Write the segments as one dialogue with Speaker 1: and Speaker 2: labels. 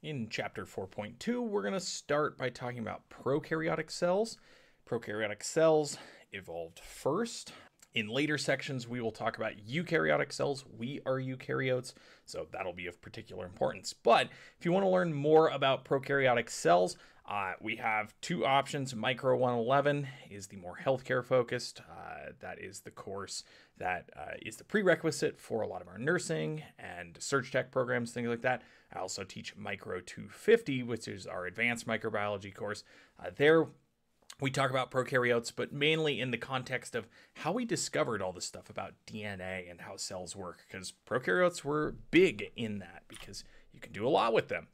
Speaker 1: In Chapter 4.2, we're going to start by talking about prokaryotic cells. Prokaryotic cells evolved first. In later sections, we will talk about eukaryotic cells. We are eukaryotes, so that'll be of particular importance. But if you want to learn more about prokaryotic cells, we have two options. Micro 111 is the more healthcare focused. That is the course that is the prerequisite for a lot of our nursing and surg tech programs, things like that. I also teach Micro 250, which is our advanced microbiology course. There we talk about prokaryotes, but mainly in the context of how we discovered all this stuff about DNA and how cells work, because prokaryotes were big in that because you can do a lot with them.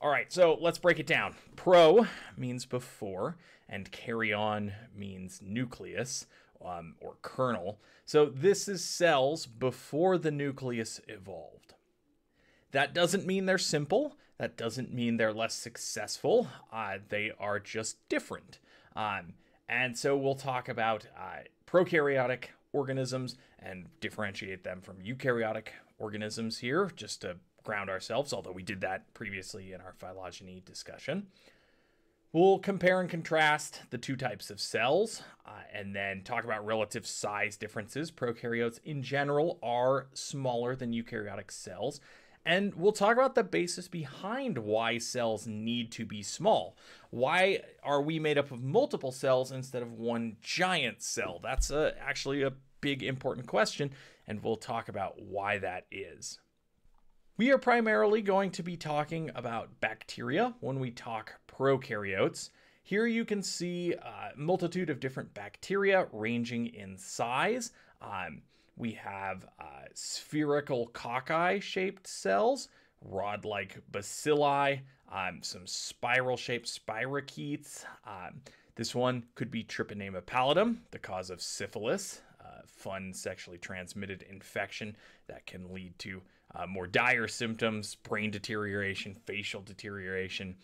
Speaker 1: All right, so let's break it down. Pro means before, and karyon means nucleus or kernel. So this is cells before the nucleus evolved. That doesn't mean they're simple. That doesn't mean they're less successful. They are just different. And so we'll talk about prokaryotic organisms and differentiate them from eukaryotic organisms here, just to ground ourselves, although we did that previously in our phylogeny discussion. We'll compare and contrast the two types of cells and then talk about relative size differences. Prokaryotes in general are smaller than eukaryotic cells. And we'll talk about the basis behind why cells need to be small. Why are we made up of multiple cells instead of one giant cell? That's actually a big important question, and we'll talk about why that is. We are primarily going to be talking about bacteria when we talk prokaryotes. Here you can see a multitude of different bacteria ranging in size. We have spherical cocci-shaped cells, rod-like bacilli, some spiral-shaped spirochetes. This one could be Trypanemia pallidum, the cause of syphilis, fun sexually transmitted infection that can lead to more dire symptoms, brain deterioration, facial deterioration.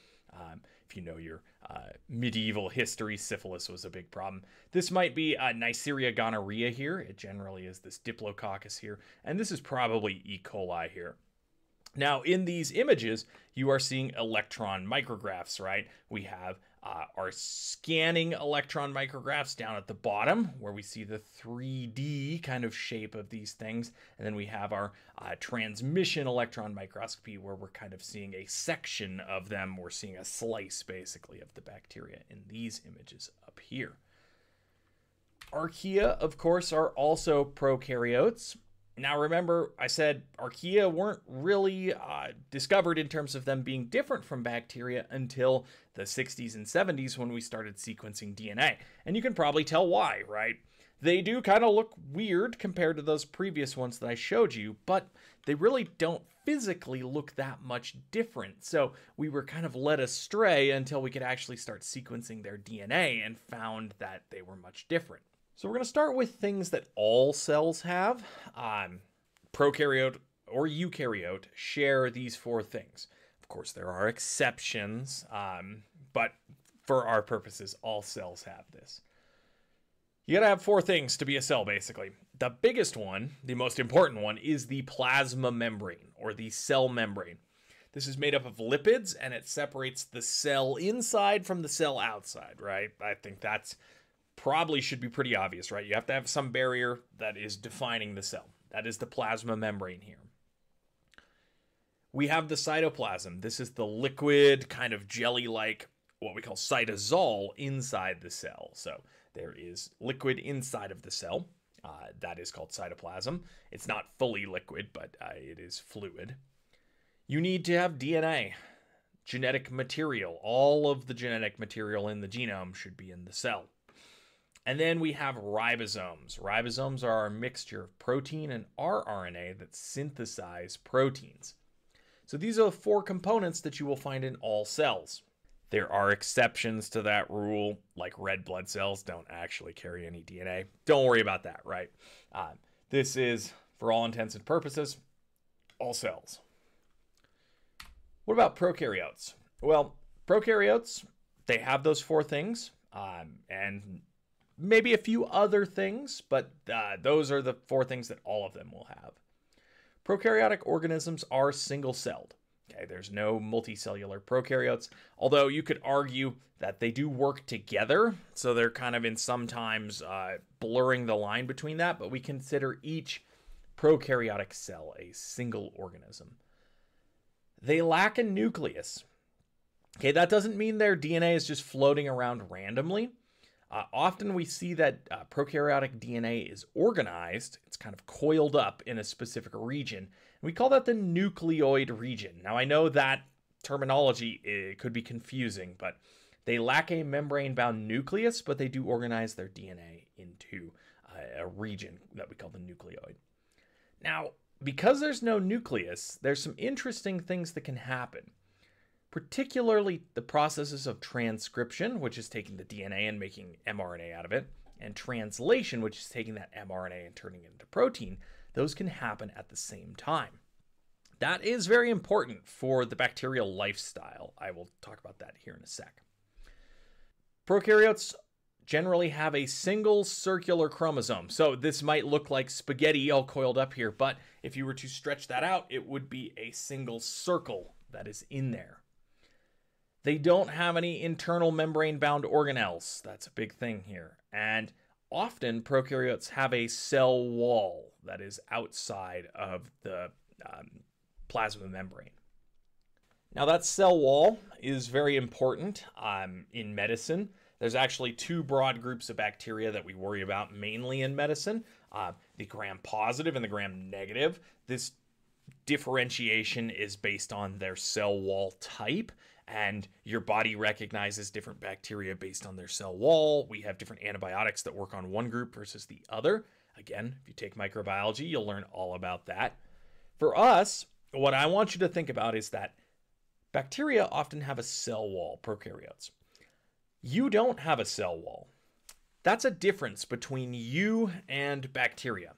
Speaker 1: If you know your medieval history, syphilis was a big problem. This might be Neisseria gonorrhea here. It generally is this Diplococcus here. And this is probably E. coli here. Now, in these images, you are seeing electron micrographs, right? We have our scanning electron micrographs down at the bottom, where we see the 3D kind of shape of these things. And then we have our transmission electron microscopy, where we're kind of seeing a section of them. We're seeing a slice, basically, of the bacteria in these images up here. Archaea, of course, are also prokaryotes. Now, remember, I said archaea weren't really discovered in terms of them being different from bacteria until the 60s and 70s when we started sequencing DNA. And you can probably tell why, right? They do kind of look weird compared to those previous ones that I showed you, but they really don't physically look that much different. So we were kind of led astray until we could actually start sequencing their DNA and found that they were much different. So we're going to start with things that all cells have. Prokaryote or eukaryote share these four things. Of course, there are exceptions, but for our purposes, all cells have this. You got to have four things to be a cell, basically. The biggest one, the most important one, is the plasma membrane or the cell membrane. This is made up of lipids, and it separates the cell inside from the cell outside, right? I think that's probably should be pretty obvious, right? You have to have some barrier that is defining the cell. That is the plasma membrane here. We have the cytoplasm. This is the liquid, kind of jelly-like, what we call cytosol inside the cell. So there is liquid inside of the cell. That is called cytoplasm. It's not fully liquid, but it is fluid. You need to have DNA, genetic material. All of the genetic material in the genome should be in the cell. And then we have ribosomes. Ribosomes are a mixture of protein and rRNA that synthesize proteins. So these are the four components that you will find in all cells. There are exceptions to that rule, like red blood cells don't actually carry any DNA. Don't worry about that, right? This is, for all intents and purposes, all cells. What about prokaryotes? Well, prokaryotes, they have those four things, and maybe a few other things, but those are the four things that all of them will have. Prokaryotic organisms are single-celled. Okay, there's no multicellular prokaryotes, although you could argue that they do work together, so they're kind of in sometimes blurring the line between that, but we consider each prokaryotic cell a single organism. They lack a nucleus. Okay, that doesn't mean their DNA is just floating around randomly. Often we see that prokaryotic DNA is organized. It's kind of coiled up in a specific region. We call that the nucleoid region. Now, I know that terminology could be confusing, but they lack a membrane-bound nucleus, but they do organize their DNA into a region that we call the nucleoid. Now, because there's no nucleus, there's some interesting things that can happen. Particularly the processes of transcription, which is taking the DNA and making mRNA out of it, and translation, which is taking that mRNA and turning it into protein. Those can happen at the same time. That is very important for the bacterial lifestyle. I will talk about that here in a sec. Prokaryotes generally have a single circular chromosome. So this might look like spaghetti all coiled up here, but if you were to stretch that out, it would be a single circle that is in there. They don't have any internal membrane-bound organelles. That's a big thing here. And often prokaryotes have a cell wall that is outside of the plasma membrane. Now that cell wall is very important in medicine. There's actually two broad groups of bacteria that we worry about mainly in medicine, the gram-positive and the gram-negative. This differentiation is based on their cell wall type, and your body recognizes different bacteria based on their cell wall. We have different antibiotics that work on one group versus the other. Again, if you take microbiology, you'll learn all about that. For us, what I want you to think about is that bacteria often have a cell wall, prokaryotes. You don't have a cell wall. That's a difference between you and bacteria.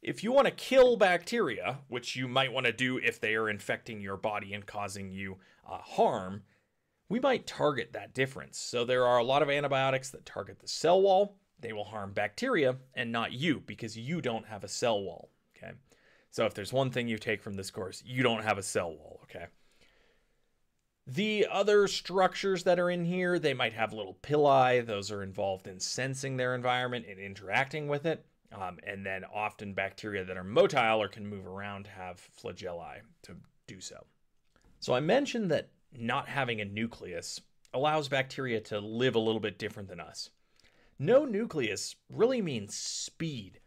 Speaker 1: If you want to kill bacteria, which you might want to do if they are infecting your body and causing you harm, we might target that difference. So there are a lot of antibiotics that target the cell wall. They will harm bacteria and not you because you don't have a cell wall, okay? So if there's one thing you take from this course, you don't have a cell wall, okay? The other structures that are in here, they might have little pili. Those are involved in sensing their environment and interacting with it. And then often bacteria that are motile or can move around have flagellae to do so. So I mentioned that not having a nucleus allows bacteria to live a little bit different than us. No nucleus really means speed.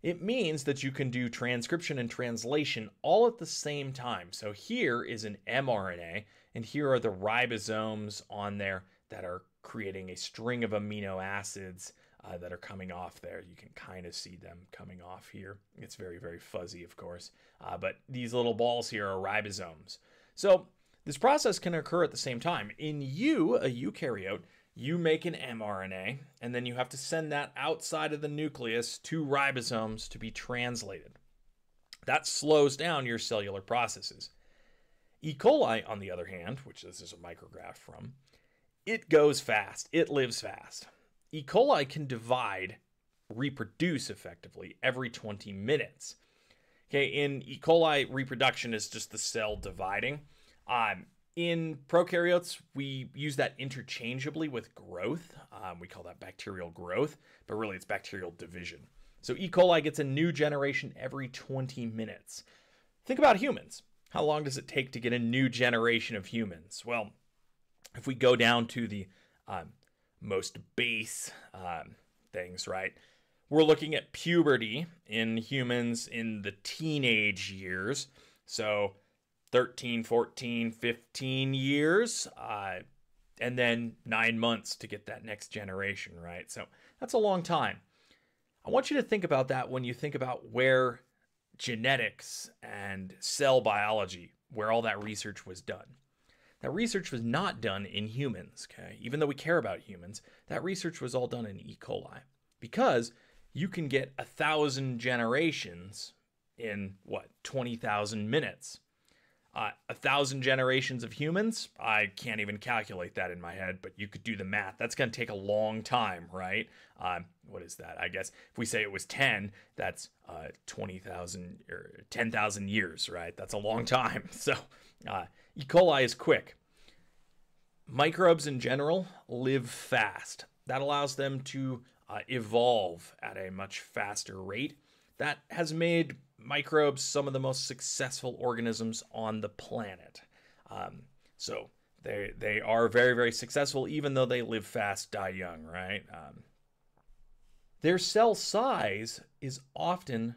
Speaker 1: It means that you can do transcription and translation all at the same time. So here is an mRNA, and here are the ribosomes on there that are creating a string of amino acids that are coming off there. You can kind of see them coming off here. It's very, very fuzzy, of course. But these little balls here are ribosomes. So this process can occur at the same time. In you, a eukaryote, you make an mRNA, and then you have to send that outside of the nucleus to ribosomes to be translated. That slows down your cellular processes. E. coli, on the other hand, which this is a micrograph from, it goes fast. It lives fast. E. coli can divide, reproduce effectively every 20 minutes. Okay, in E. coli, reproduction is just the cell dividing. In prokaryotes, we use that interchangeably with growth. We call that bacterial growth, but really it's bacterial division. So E. coli gets a new generation every 20 minutes. Think about humans. How long does it take to get a new generation of humans? Well, if we go down to the most base things, right? We're looking at puberty in humans in the teenage years. So 13, 14, 15 years, and then 9 months to get that next generation, right? So that's a long time. I want you to think about that when you think about where genetics and cell biology, where all that research was done. That research was not done in humans, okay? Even though we care about humans, that research was all done in E. coli. Because you can get 1,000 generations in, 20,000 minutes. 1,000 generations of humans, I can't even calculate that in my head, but you could do the math. That's going to take a long time, right? What is that? I guess if we say it was 10, that's 20,000 or 10,000 years, right? That's a long time. So E. coli is quick. Microbes in general live fast. That allows them to evolve at a much faster rate. That has made microbes some of the most successful organisms on the planet. So they are very, very successful, even though they live fast, die young, right? Their cell size is often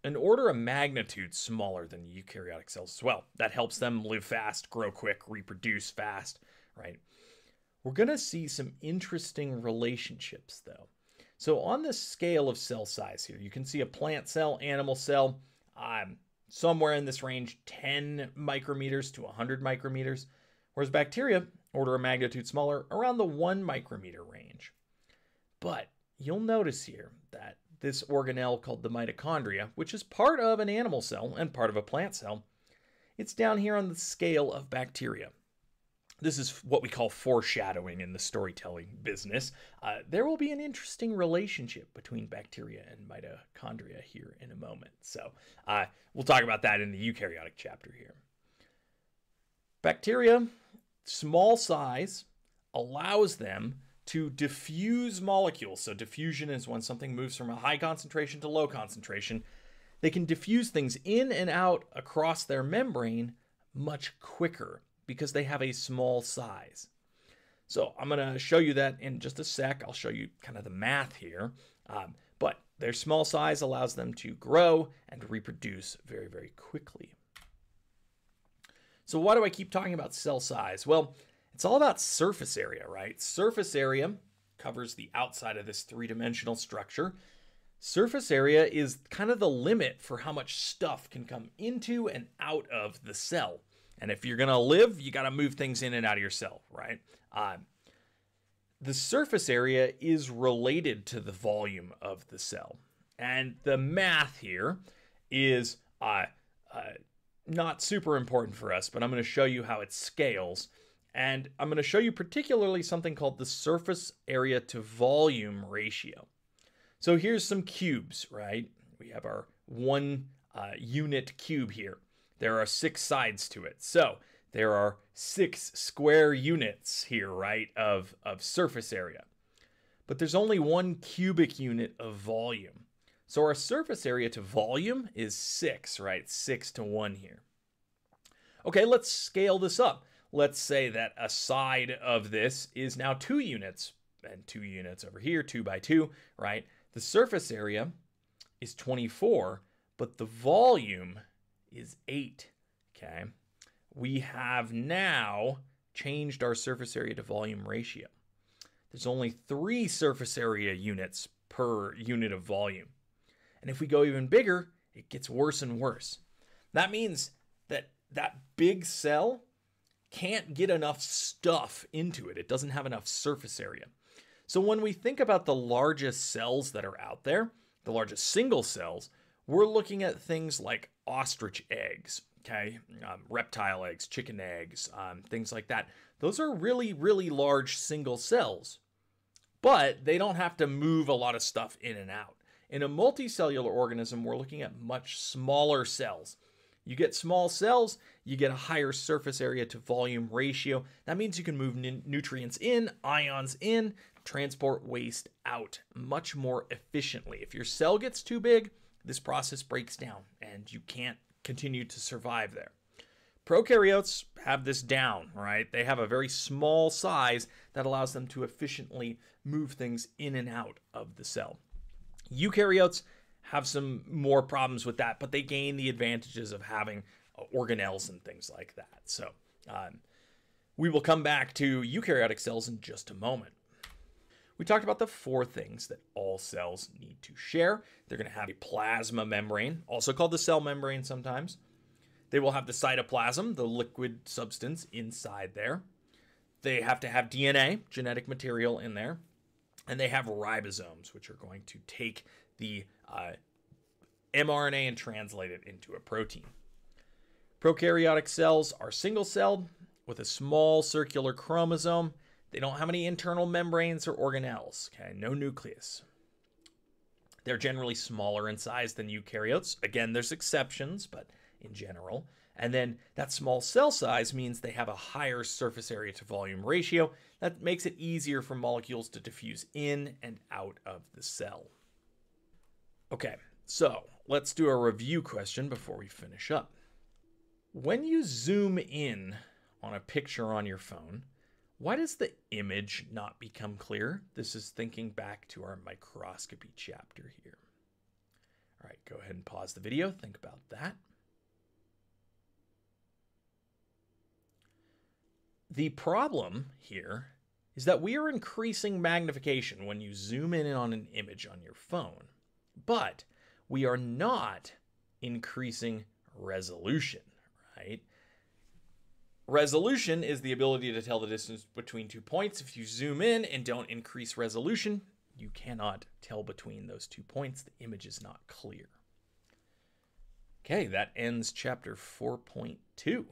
Speaker 1: an order of magnitude smaller than eukaryotic cells as well. That helps them live fast, grow quick, reproduce fast, right? We're going to see some interesting relationships, though. So on the scale of cell size here, you can see a plant cell, animal cell, somewhere in this range, 10 micrometers to 100 micrometers, whereas bacteria, order of magnitude smaller, around the 1 micrometer range. But you'll notice here that this organelle called the mitochondria, which is part of an animal cell and part of a plant cell, it's down here on the scale of bacteria. This is what we call foreshadowing in the storytelling business. There will be an interesting relationship between bacteria and mitochondria here in a moment. So we'll talk about that in the eukaryotic chapter here. Bacteria, small size, allows them to diffuse molecules. So diffusion is when something moves from a high concentration to low concentration. They can diffuse things in and out across their membrane much quicker, because they have a small size. So I'm going to show you that in just a sec. I'll show you kind of the math here. But their small size allows them to grow and reproduce very, very quickly. So why do I keep talking about cell size? Well, it's all about surface area, right? Surface area covers the outside of this three-dimensional structure. Surface area is kind of the limit for how much stuff can come into and out of the cell. And if you're going to live, you got to move things in and out of your cell, right? The surface area is related to the volume of the cell. And the math here is not super important for us, but I'm going to show you how it scales. And I'm going to show you particularly something called the surface area to volume ratio. So here's some cubes, right? We have our 1 unit cube here. There are 6 sides to it. So there are 6 square units here, right, of surface area. But there's only 1 cubic unit of volume. So our surface area to volume is 6, right? 6 to 1 here. Okay, let's scale this up. Let's say that a side of this is now 2 units, and 2 units over here, 2 by 2, right? The surface area is 24, but the volume is 8, okay? We have now changed our surface area to volume ratio. There's only 3 surface area units per unit of volume. And if we go even bigger, it gets worse and worse. That means that that big cell can't get enough stuff into it. It doesn't have enough surface area. So when we think about the largest cells that are out there, the largest single cells, we're looking at things like ostrich eggs, okay? Reptile eggs, chicken eggs, things like that. Those are really, really large single cells, but they don't have to move a lot of stuff in and out. In a multicellular organism, we're looking at much smaller cells. You get small cells, you get a higher surface area to volume ratio. That means you can move nutrients in, ions in, transport waste out much more efficiently. If your cell gets too big, this process breaks down and you can't continue to survive there. Prokaryotes have this down, right? They have a very small size that allows them to efficiently move things in and out of the cell. Eukaryotes have some more problems with that, but they gain the advantages of having organelles and things like that. So we will come back to eukaryotic cells in just a moment. We talked about the 4 things that all cells need to share. They're going to have a plasma membrane, also called the cell membrane sometimes. They will have the cytoplasm, the liquid substance inside there. They have to have DNA, genetic material in there. And they have ribosomes, which are going to take the mRNA and translate it into a protein. Prokaryotic cells are single-celled with a small circular chromosome. They don't have any internal membranes or organelles, okay? No nucleus. They're generally smaller in size than eukaryotes. Again, there's exceptions, but in general. And then that small cell size means they have a higher surface area to volume ratio. That makes it easier for molecules to diffuse in and out of the cell. Okay, so let's do a review question before we finish up. When you zoom in on a picture on your phone, why does the image not become clear? This is thinking back to our microscopy chapter here. All right, go ahead and pause the video. Think about that. The problem here is that we are increasing magnification when you zoom in on an image on your phone, but we are not increasing resolution, right? Resolution is the ability to tell the distance between 2 points. If you zoom in and don't increase resolution, you cannot tell between those 2 points. The image is not clear. Okay, that ends chapter 4.2.